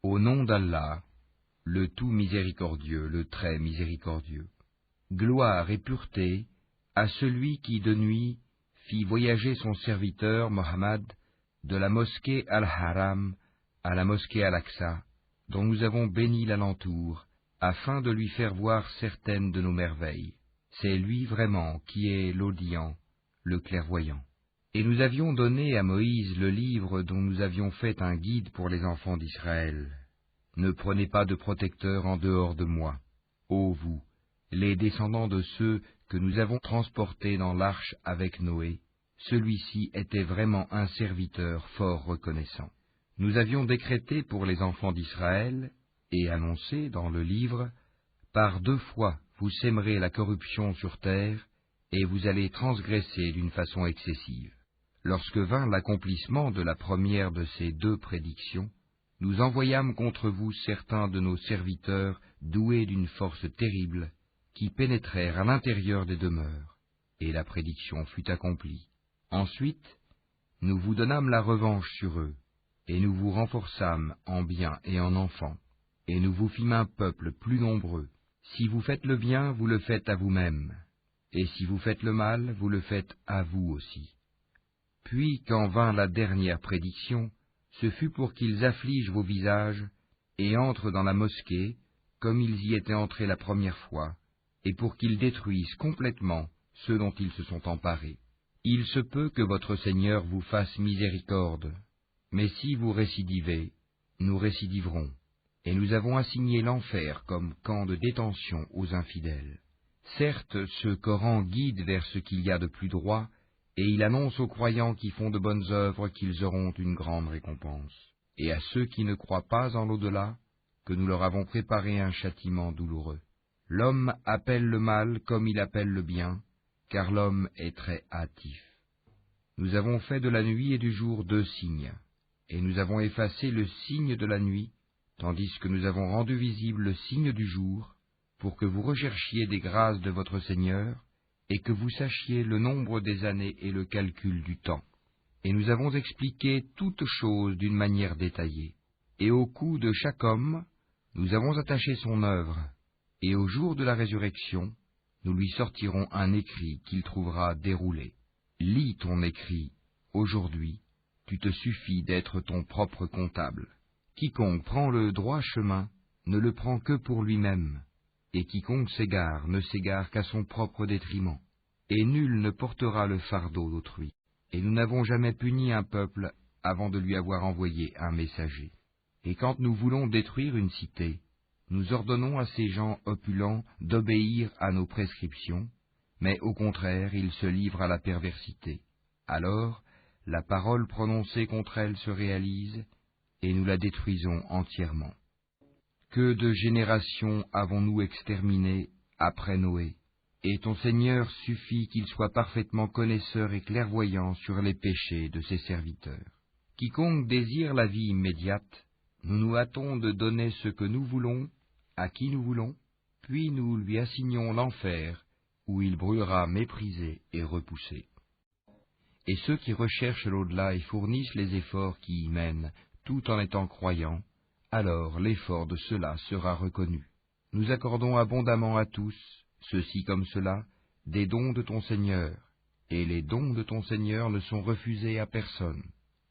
Au nom d'Allah, le tout miséricordieux, le très miséricordieux. Gloire et pureté à celui qui de nuit fit voyager son serviteur Mohammed de la mosquée Al-Haram à la mosquée Al-Aqsa, dont nous avons béni l'alentour, afin de lui faire voir certaines de nos merveilles. C'est lui vraiment qui est l'audient, le clairvoyant. Et nous avions donné à Moïse le livre dont nous avions fait un guide pour les enfants d'Israël. Ne prenez pas de protecteur en dehors de moi, ô vous, les descendants de ceux que nous avons transportés dans l'arche avec Noé. Celui-ci était vraiment un serviteur fort reconnaissant. Nous avions décrété pour les enfants d'Israël, et annoncé dans le livre, par 2 fois vous sèmerez la corruption sur terre, et vous allez transgresser d'une façon excessive. Lorsque vint l'accomplissement de la première de ces 2 prédictions, nous envoyâmes contre vous certains de nos serviteurs doués d'une force terrible, qui pénétrèrent à l'intérieur des demeures, et la prédiction fut accomplie. Ensuite, nous vous donnâmes la revanche sur eux, et nous vous renforçâmes en biens et en enfants, et nous vous fîmes un peuple plus nombreux. Si vous faites le bien, vous le faites à vous-même, et si vous faites le mal, vous le faites à vous aussi. Puis, quand vint la dernière prédiction, ce fut pour qu'ils affligent vos visages, et entrent dans la mosquée, comme ils y étaient entrés la première fois, et pour qu'ils détruisent complètement ceux dont ils se sont emparés. Il se peut que votre Seigneur vous fasse miséricorde, mais si vous récidivez, nous récidiverons, et nous avons assigné l'enfer comme camp de détention aux infidèles. Certes, ce Coran guide vers ce qu'il y a de plus droit, et il annonce aux croyants qui font de bonnes œuvres qu'ils auront une grande récompense, et à ceux qui ne croient pas en l'au-delà, que nous leur avons préparé un châtiment douloureux. L'homme appelle le mal comme il appelle le bien, car l'homme est très hâtif. Nous avons fait de la nuit et du jour 2 signes, et nous avons effacé le signe de la nuit, tandis que nous avons rendu visible le signe du jour, pour que vous recherchiez des grâces de votre Seigneur, et que vous sachiez le nombre des années et le calcul du temps. Et nous avons expliqué toutes choses d'une manière détaillée. Et au cou de chaque homme, nous avons attaché son œuvre, et au jour de la résurrection, nous lui sortirons un écrit qu'il trouvera déroulé. Lis ton écrit, aujourd'hui, tu te suffis d'être ton propre comptable. Quiconque prend le droit chemin ne le prend que pour lui-même, et quiconque s'égare ne s'égare qu'à son propre détriment, et nul ne portera le fardeau d'autrui. Et nous n'avons jamais puni un peuple avant de lui avoir envoyé un messager. Et quand nous voulons détruire une cité, nous ordonnons à ces gens opulents d'obéir à nos prescriptions, mais au contraire ils se livrent à la perversité. Alors, la parole prononcée contre elle se réalise, et nous la détruisons entièrement. Que de générations avons-nous exterminées après Noé, et ton Seigneur suffit qu'il soit parfaitement connaisseur et clairvoyant sur les péchés de ses serviteurs. Quiconque désire la vie immédiate, nous nous hâtons de donner ce que nous voulons, à qui nous voulons, puis nous lui assignons l'enfer, où il brûlera méprisé et repoussé. Et ceux qui recherchent l'au-delà et fournissent les efforts qui y mènent, tout en étant croyants, alors l'effort de ceux-là sera reconnu. Nous accordons abondamment à tous, ceux-ci comme ceux-là, des dons de ton Seigneur, et les dons de ton Seigneur ne sont refusés à personne.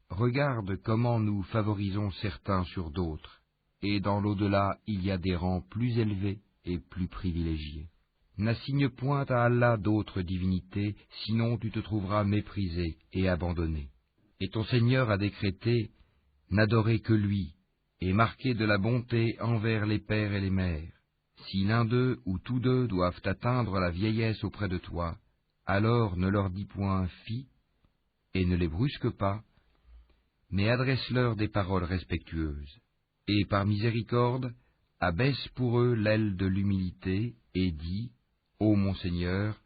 Regarde comment nous favorisons certains sur d'autres, et dans l'au-delà il y a des rangs plus élevés et plus privilégiés. N'assigne point à Allah d'autres divinités, sinon tu te trouveras méprisé et abandonné. Et ton Seigneur a décrété, n'adorez que lui, et marquez de la bonté envers les pères et les mères. Si l'un d'eux ou tous deux doivent atteindre la vieillesse auprès de toi, alors ne leur dis point « fi » et ne les brusque pas, mais adresse-leur des paroles respectueuses. Et par miséricorde, abaisse pour eux l'aile de l'humilité et dis, ô mon Seigneur,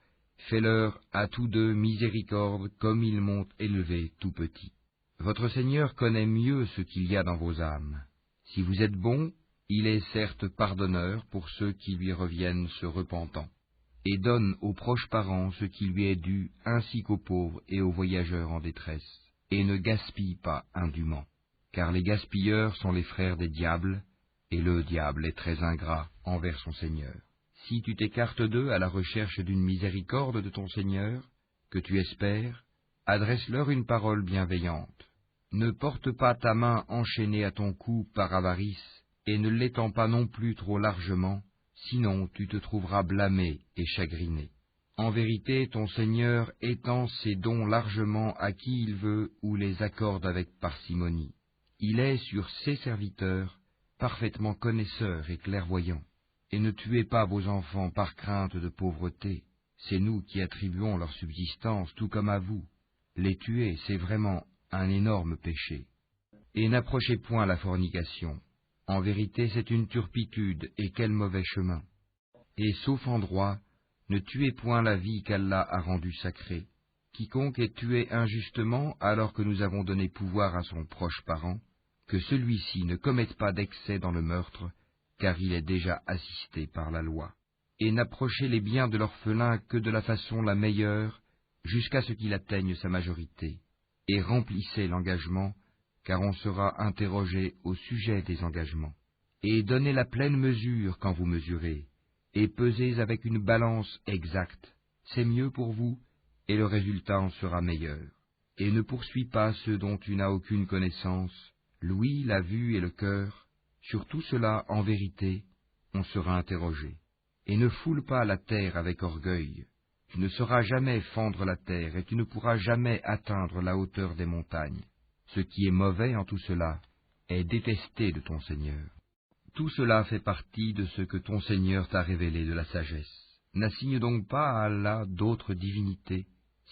fais-leur à tous deux miséricorde comme ils m'ont élevé tout petit. Votre Seigneur connaît mieux ce qu'il y a dans vos âmes. Si vous êtes bons, il est certes pardonneur pour ceux qui lui reviennent se repentant, et donne aux proches parents ce qui lui est dû ainsi qu'aux pauvres et aux voyageurs en détresse, et ne gaspille pas indûment. car les gaspilleurs sont les frères des diables, et le diable est très ingrat envers son Seigneur. Si tu t'écartes d'eux à la recherche d'une miséricorde de ton Seigneur, que tu espères, adresse-leur une parole bienveillante. Ne porte pas ta main enchaînée à ton cou par avarice, et ne l'étends pas non plus trop largement, sinon tu te trouveras blâmé et chagriné. En vérité, ton Seigneur étend ses dons largement à qui il veut ou les accorde avec parcimonie. Il est sur ses serviteurs parfaitement connaisseur et clairvoyant. Et ne tuez pas vos enfants par crainte de pauvreté. C'est nous qui attribuons leur subsistance tout comme à vous. Les tuer, c'est vraiment un énorme péché. Et n'approchez point la fornication. En vérité, c'est une turpitude, et quel mauvais chemin. Et sauf en droit, ne tuez point la vie qu'Allah a rendue sacrée. Quiconque est tué injustement alors que nous avons donné pouvoir à son proche parent, que celui-ci ne commette pas d'excès dans le meurtre, car il est déjà assisté par la loi. Et n'approchez les biens de l'orphelin que de la façon la meilleure, jusqu'à ce qu'il atteigne sa majorité. Et remplissez l'engagement, car on sera interrogé au sujet des engagements. Et donnez la pleine mesure quand vous mesurez, et pesez avec une balance exacte. C'est mieux pour vous, et le résultat en sera meilleur. Et ne poursuis pas ceux dont tu n'as aucune connaissance, l'ouïe, la vue et le cœur. Sur tout cela, en vérité, on sera interrogé. Et ne foule pas la terre avec orgueil. Tu ne sauras jamais fendre la terre, et tu ne pourras jamais atteindre la hauteur des montagnes. Ce qui est mauvais en tout cela est détesté de ton Seigneur. Tout cela fait partie de ce que ton Seigneur t'a révélé de la sagesse. N'assigne donc pas à Allah d'autres divinités,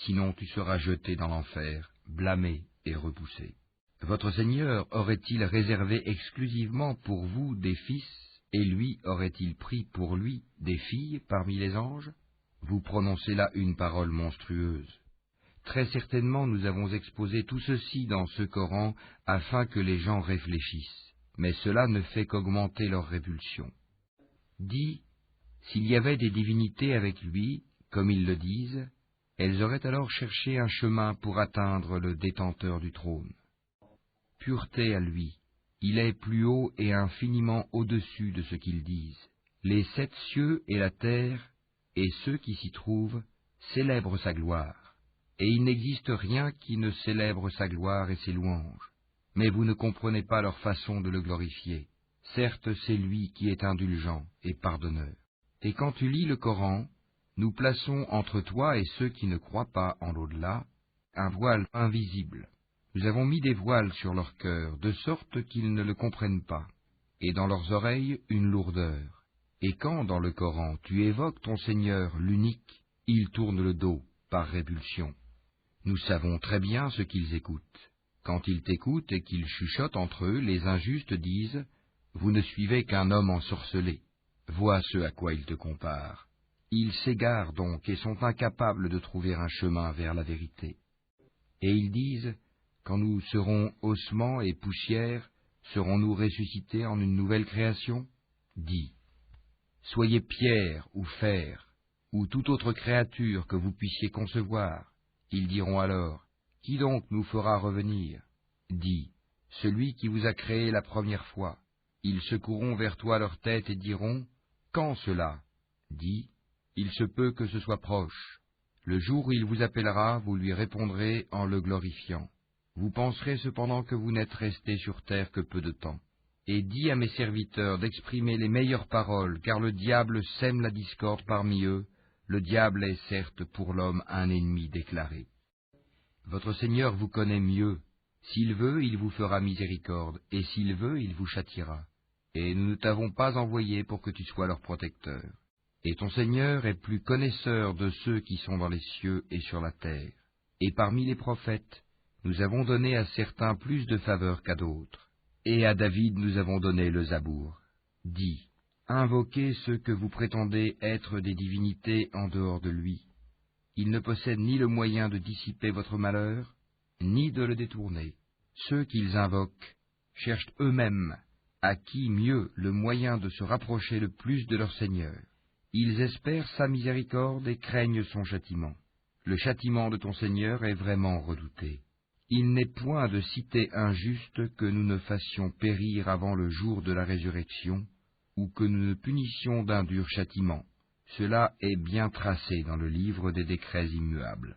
sinon tu seras jeté dans l'enfer, blâmé et repoussé. Votre Seigneur aurait-il réservé exclusivement pour vous des fils, et lui aurait-il pris pour lui des filles parmi les anges? Vous prononcez là une parole monstrueuse. Très certainement nous avons exposé tout ceci dans ce Coran afin que les gens réfléchissent, mais cela ne fait qu'augmenter leur répulsion. Dis, s'il y avait des divinités avec lui, comme ils le disent, elles auraient alors cherché un chemin pour atteindre le détenteur du trône. Pureté à lui, il est plus haut et infiniment au-dessus de ce qu'ils disent. Les 7 cieux et la terre, et ceux qui s'y trouvent, célèbrent sa gloire. Et il n'existe rien qui ne célèbre sa gloire et ses louanges. Mais vous ne comprenez pas leur façon de le glorifier. Certes, c'est lui qui est indulgent et pardonneur. Et quand tu lis le Coran, nous plaçons entre toi et ceux qui ne croient pas en l'au-delà un voile invisible. Nous avons mis des voiles sur leur cœur, de sorte qu'ils ne le comprennent pas, et dans leurs oreilles une lourdeur. Et quand, dans le Coran, tu évoques ton Seigneur, l'unique, ils tournent le dos, par répulsion. Nous savons très bien ce qu'ils écoutent. Quand ils t'écoutent et qu'ils chuchotent entre eux, les injustes disent « Vous ne suivez qu'un homme ensorcelé. » Vois ce à quoi ils te comparent. Ils s'égarent donc et sont incapables de trouver un chemin vers la vérité. Et ils disent « Quand nous serons ossements et poussière, serons-nous ressuscités en une nouvelle création ?» Dis « Soyez pierre ou fer, ou toute autre créature que vous puissiez concevoir. » Ils diront alors « Qui donc nous fera revenir ?» Dis « Celui qui vous a créé la première fois. » Ils secoueront vers toi leur tête et diront « Quand cela ?» Dis « Il se peut que ce soit proche. Le jour où il vous appellera, vous lui répondrez en le glorifiant. Vous penserez cependant que vous n'êtes restés sur terre que peu de temps. Et dis à mes serviteurs d'exprimer les meilleures paroles, car le diable sème la discorde parmi eux. Le diable est certes pour l'homme un ennemi déclaré. Votre Seigneur vous connaît mieux. S'il veut, il vous fera miséricorde, et s'il veut, il vous châtiera. Et nous ne t'avons pas envoyé pour que tu sois leur protecteur. Et ton Seigneur est plus connaisseur de ceux qui sont dans les cieux et sur la terre. Et parmi les prophètes, nous avons donné à certains plus de faveur qu'à d'autres. Et à David nous avons donné le Zabour. Dis, invoquez ceux que vous prétendez être des divinités en dehors de lui. Ils ne possèdent ni le moyen de dissiper votre malheur, ni de le détourner. Ceux qu'ils invoquent cherchent eux-mêmes à qui mieux le moyen de se rapprocher le plus de leur Seigneur. Ils espèrent sa miséricorde et craignent son châtiment. Le châtiment de ton Seigneur est vraiment redouté. Il n'est point de cité injuste que nous ne fassions périr avant le jour de la résurrection, ou que nous ne punissions d'un dur châtiment. Cela est bien tracé dans le livre des décrets immuables.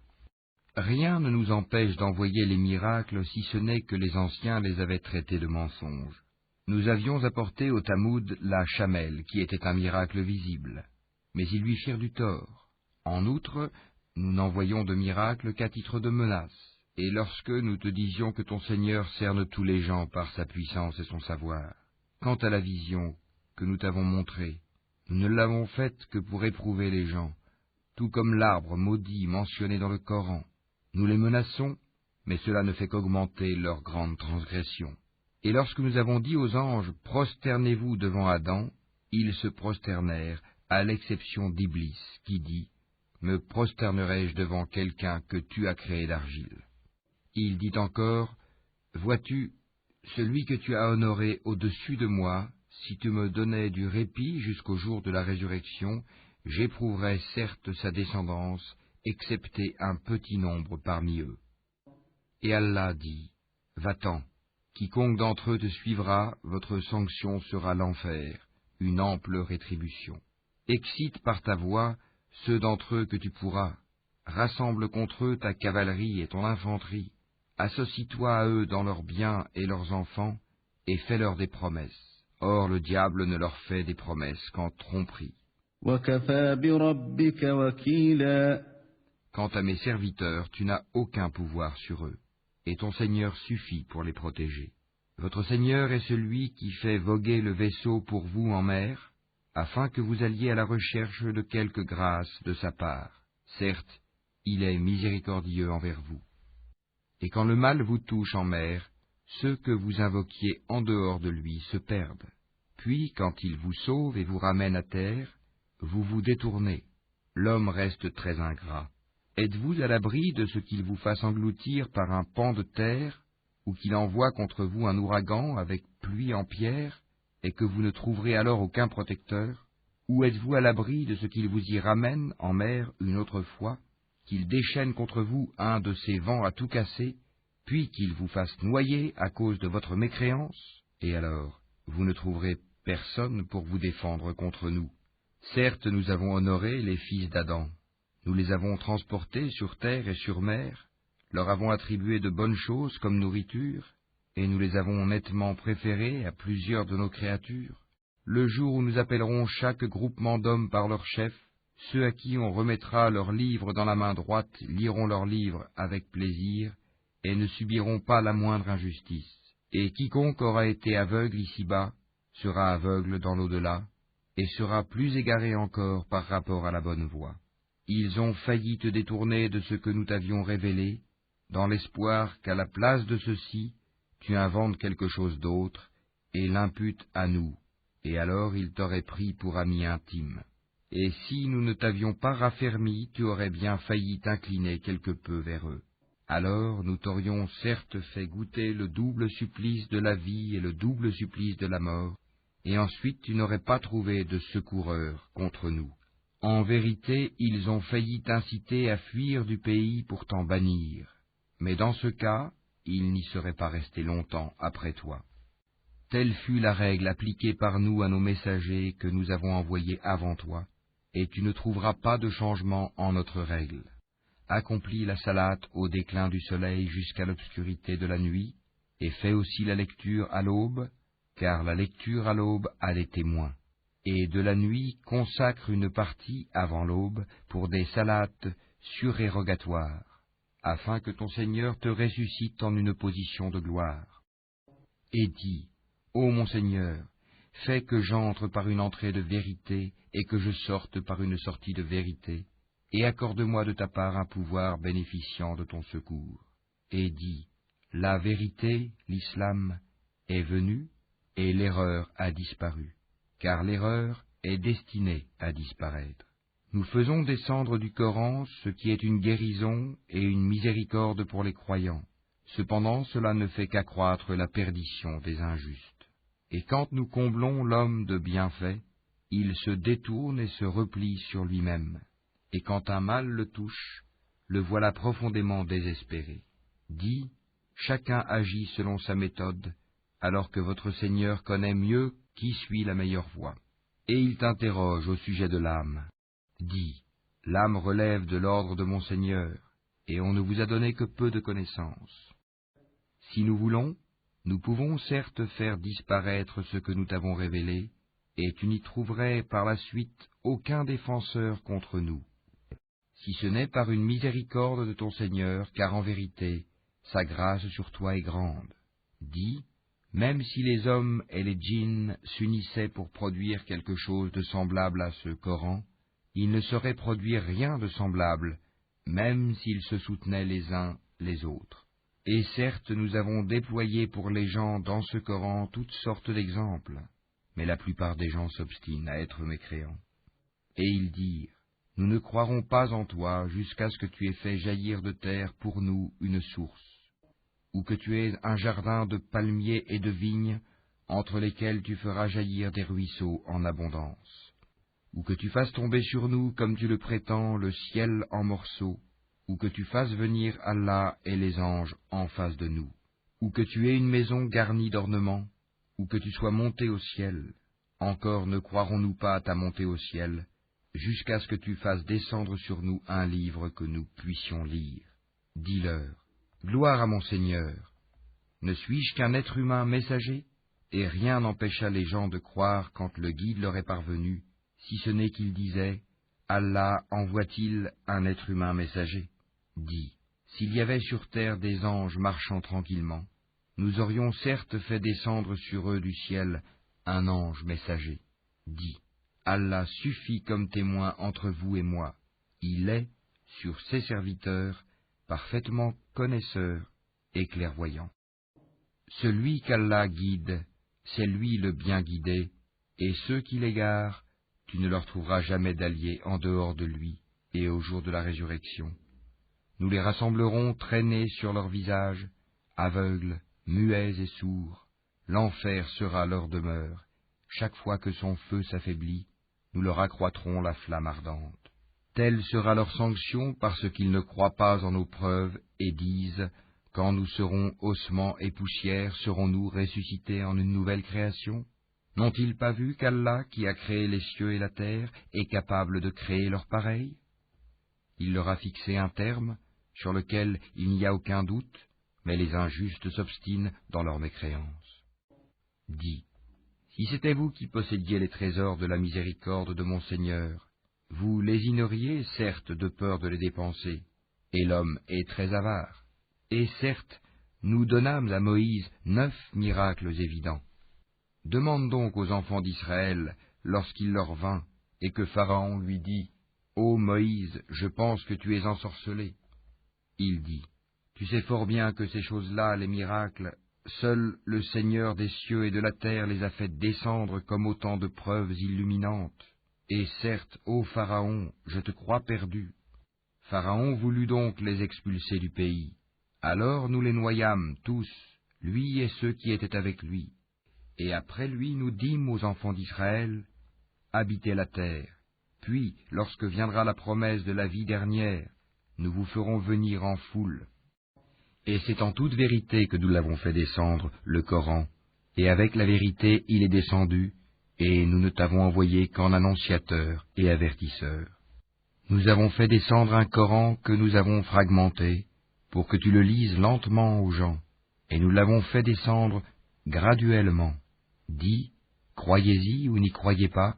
Rien ne nous empêche d'envoyer les miracles si ce n'est que les anciens les avaient traités de mensonges. Nous avions apporté au Tamoud la chamelle, qui était un miracle visible, mais ils lui firent du tort. En outre, nous n'envoyons de miracle qu'à titre de menace, et lorsque nous te disions que ton Seigneur cerne tous les gens par sa puissance et son savoir. Quant à la vision que nous t'avons montrée, nous ne l'avons faite que pour éprouver les gens, tout comme l'arbre maudit mentionné dans le Coran. Nous les menaçons, mais cela ne fait qu'augmenter leur grande transgression. Et lorsque nous avons dit aux anges, prosternez-vous devant Adam, ils se prosternèrent, à l'exception d'Iblis, qui dit, me prosternerai-je devant quelqu'un que tu as créé d'argile. Il dit encore, vois-tu, celui que tu as honoré au-dessus de moi, si tu me donnais du répit jusqu'au jour de la résurrection, j'éprouverais certes sa descendance, excepté un petit nombre parmi eux. Et Allah dit, va-t'en, quiconque d'entre eux te suivra, votre sanction sera l'enfer, une ample rétribution. Excite par ta voix ceux d'entre eux que tu pourras, rassemble contre eux ta cavalerie et ton infanterie, associe-toi à eux dans leurs biens et leurs enfants, et fais-leur des promesses. Or le diable ne leur fait des promesses qu'en tromperie. وَكَفَى بِرَبِّكَ وَكِيلًا. Quant à mes serviteurs, tu n'as aucun pouvoir sur eux, et ton Seigneur suffit pour les protéger. Votre Seigneur est celui qui fait voguer le vaisseau pour vous en mer, afin que vous alliez à la recherche de quelque grâce de sa part. Certes, il est miséricordieux envers vous. Et quand le mal vous touche en mer, ceux que vous invoquiez en dehors de lui se perdent. Puis, quand il vous sauve et vous ramène à terre, vous vous détournez. L'homme reste très ingrat. Êtes-vous à l'abri de ce qu'il vous fasse engloutir par un pan de terre, ou qu'il envoie contre vous un ouragan avec pluie en pierre, et que vous ne trouverez alors aucun protecteur? Ou êtes-vous à l'abri de ce qu'il vous y ramène en mer une autre fois, qu'il déchaîne contre vous un de ces vents à tout casser, puis qu'il vous fasse noyer à cause de votre mécréance? Et alors, vous ne trouverez personne pour vous défendre contre nous. Certes, nous avons honoré les fils d'Adam. Nous les avons transportés sur terre et sur mer, leur avons attribué de bonnes choses comme nourriture, et nous les avons nettement préférés à plusieurs de nos créatures. Le jour où nous appellerons chaque groupement d'hommes par leur chef, ceux à qui on remettra leurs livres dans la main droite liront leurs livres avec plaisir, et ne subiront pas la moindre injustice. Et quiconque aura été aveugle ici-bas sera aveugle dans l'au-delà, et sera plus égaré encore par rapport à la bonne voie. Ils ont failli te détourner de ce que nous t'avions révélé, dans l'espoir qu'à la place de ceci, tu inventes quelque chose d'autre, et l'imputes à nous, et alors ils t'auraient pris pour ami intime. Et si nous ne t'avions pas raffermi, tu aurais bien failli t'incliner quelque peu vers eux. Alors nous t'aurions certes fait goûter le double supplice de la vie et le double supplice de la mort, et ensuite tu n'aurais pas trouvé de secoureur contre nous. En vérité, ils ont failli t'inciter à fuir du pays pour t'en bannir, mais dans ce cas, ils n'y seraient pas restés longtemps après toi. Telle fut la règle appliquée par nous à nos messagers que nous avons envoyés avant toi, et tu ne trouveras pas de changement en notre règle. Accomplis la salate au déclin du soleil jusqu'à l'obscurité de la nuit, et fais aussi la lecture à l'aube, car la lecture à l'aube a des témoins. Et de la nuit consacre une partie avant l'aube pour des salates surérogatoires, afin que ton Seigneur te ressuscite en une position de gloire. Et dis, ô mon Seigneur, fais que j'entre par une entrée de vérité et que je sorte par une sortie de vérité, et accorde-moi de ta part un pouvoir bénéficiant de ton secours. Et dis, la vérité, l'islam, est venue, et l'erreur a disparu, car l'erreur est destinée à disparaître. Nous faisons descendre du Coran ce qui est une guérison et une miséricorde pour les croyants. Cependant, cela ne fait qu'accroître la perdition des injustes. Et quand nous comblons l'homme de bienfaits, il se détourne et se replie sur lui-même. Et quand un mal le touche, le voilà profondément désespéré. Dis, chacun agit selon sa méthode, alors que votre Seigneur connaît mieux qui suit la meilleure voie. Et il t'interroge au sujet de l'âme. Dis, l'âme relève de l'ordre de mon Seigneur, et on ne vous a donné que peu de connaissances. Si nous voulons, nous pouvons certes faire disparaître ce que nous t'avons révélé, et tu n'y trouverais par la suite aucun défenseur contre nous. Si ce n'est par une miséricorde de ton Seigneur, car en vérité, sa grâce sur toi est grande. Dis, même si les hommes et les djinns s'unissaient pour produire quelque chose de semblable à ce Coran, ils ne sauraient produire rien de semblable, même s'ils se soutenaient les uns les autres. Et certes, nous avons déployé pour les gens dans ce Coran toutes sortes d'exemples, mais la plupart des gens s'obstinent à être mécréants. Et ils dirent, nous ne croirons pas en toi jusqu'à ce que tu aies fait jaillir de terre pour nous une source, ou que tu aies un jardin de palmiers et de vignes, entre lesquels tu feras jaillir des ruisseaux en abondance, ou que tu fasses tomber sur nous, comme tu le prétends, le ciel en morceaux, ou que tu fasses venir Allah et les anges en face de nous, ou que tu aies une maison garnie d'ornements, ou que tu sois monté au ciel. Encore ne croirons-nous pas à ta montée au ciel, jusqu'à ce que tu fasses descendre sur nous un livre que nous puissions lire. Dis-leur, gloire à mon Seigneur, ne suis-je qu'un être humain messager? Et rien n'empêcha les gens de croire quand le guide leur est parvenu, si ce n'est qu'ils disaient, Allah envoie-t-il un être humain messager? Dis, s'il y avait sur terre des anges marchant tranquillement, nous aurions certes fait descendre sur eux du ciel un ange messager. Dis, Allah suffit comme témoin entre vous et moi. Il est, sur ses serviteurs, parfaitement connaisseur et clairvoyant. Celui qu'Allah guide, c'est lui le bien guidé, et ceux qui l'égarent, tu ne leur trouveras jamais d'alliés en dehors de lui, et au jour de la résurrection. Nous les rassemblerons traînés sur leurs visages, aveugles, muets et sourds. L'enfer sera leur demeure. Chaque fois que son feu s'affaiblit, nous leur accroîtrons la flamme ardente. Telle sera leur sanction parce qu'ils ne croient pas en nos preuves et disent, quand nous serons ossements et poussière, serons-nous ressuscités en une nouvelle création? N'ont-ils pas vu qu'Allah, qui a créé les cieux et la terre, est capable de créer leur pareil? Il leur a fixé un terme, sur lequel il n'y a aucun doute, mais les injustes s'obstinent dans leur mécréance. Dis, si c'était vous qui possédiez les trésors de la miséricorde de mon Seigneur, vous lésineriez certes de peur de les dépenser, et l'homme est très avare. Et certes, nous donnâmes à Moïse 9 miracles évidents. Demande donc aux enfants d'Israël, lorsqu'il leur vint, et que Pharaon lui dit, « Ô Moïse, je pense que tu es ensorcelé. » Il dit, « Tu sais fort bien que ces choses-là, les miracles, seul le Seigneur des cieux et de la terre les a fait descendre comme autant de preuves illuminantes. Et certes, ô Pharaon, je te crois perdu. » Pharaon voulut donc les expulser du pays. Alors nous les noyâmes tous, lui et ceux qui étaient avec lui. Et après lui nous dîmes aux enfants d'Israël, « Habitez la terre. Puis, lorsque viendra la promesse de la vie dernière, nous vous ferons venir en foule. » Et c'est en toute vérité que nous l'avons fait descendre, le Coran, et avec la vérité il est descendu, et nous ne t'avons envoyé qu'en annonciateur et avertisseur. Nous avons fait descendre un Coran que nous avons fragmenté, pour que tu le lises lentement aux gens, et nous l'avons fait descendre graduellement. Dis, croyez-y ou n'y croyez pas,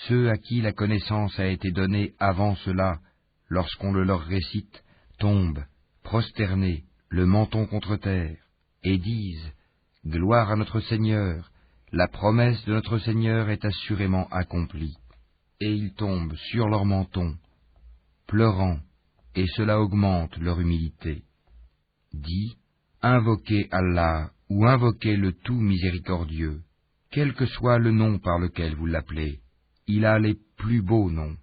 ceux à qui la connaissance a été donnée avant cela, lorsqu'on le leur récite, tombent, prosternés, le menton contre terre, et disent, gloire à notre Seigneur, la promesse de notre Seigneur est assurément accomplie. Et ils tombent sur leur menton, pleurant, et cela augmente leur humilité. Dis, invoquez Allah ou invoquez le tout miséricordieux, quel que soit le nom par lequel vous l'appelez, il a les plus beaux noms,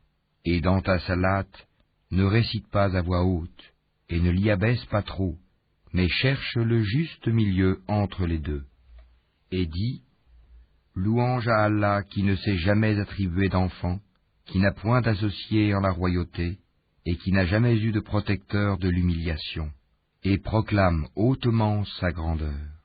et dans ta salate, ne récite pas à voix haute, et ne l'y abaisse pas trop, mais cherche le juste milieu entre les deux. Et dis, louange à Allah qui ne s'est jamais attribué d'enfant, qui n'a point d'associé en la royauté, et qui n'a jamais eu de protecteur de l'humiliation. et proclame hautement sa grandeur.